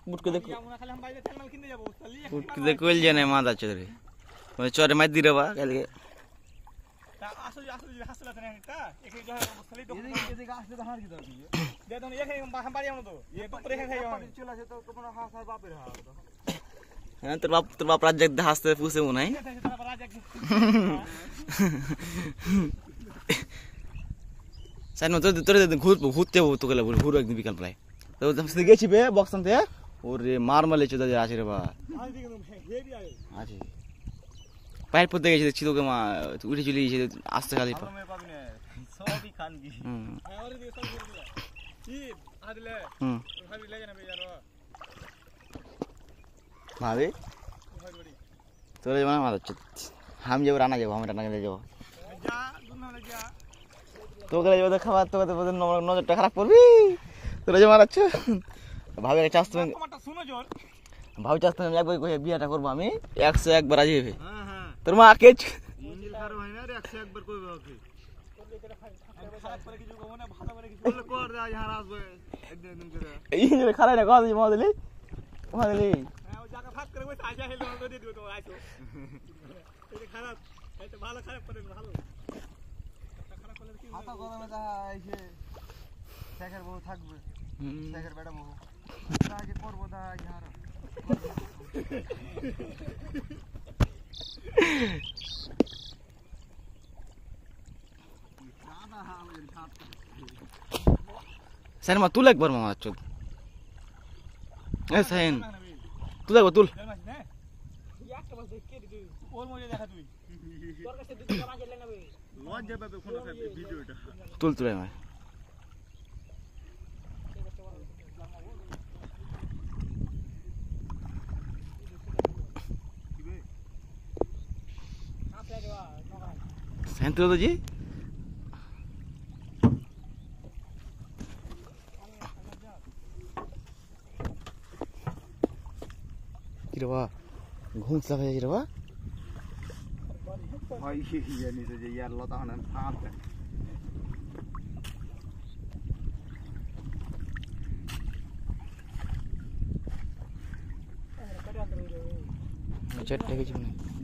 বুটকে দেখো জানে মাদা চরে চরে মাছ দিরে বা কালকে তোর বাপ রাজ্জাক হাসতে পুষে মনে হয় তোর ঘুরতে যাবো তোকে ঘুরো একদিন বিকাল প্রায় তো গেছি বে বক্সান থেকে ওরে মার মালে চোদা আছে রে বা আছে পায়ের পড়তে গেছি দেখছি তোকে মা উঠে চলে গেছে আসতে খালি ভাবি তোর মানে মাথা আমি যাবো রান্না যাবো আমি রান্না করে যাবো তোকে যাবো খাবার তোকে নজরটা খারাপ করবি তোরা যে মারাচ্ছ ভাবি চাষ তুমি ভাবি চাষ তুমি একবার বিয়েটা করবো আমি 101 বার আসবে তোর মা কে খারাপ না কথা মা দিলি থাকবে বেড়া বহু করবো সেন মা তুল একবার মামা চোদ সেন তুল একবার তুল তুল তুলে আমার সেন তুলে তো জি কিরবা ঘুম লাগা যায় কিরবা ভাই ये नहीं तो यार लता हन फांस है चट्टे के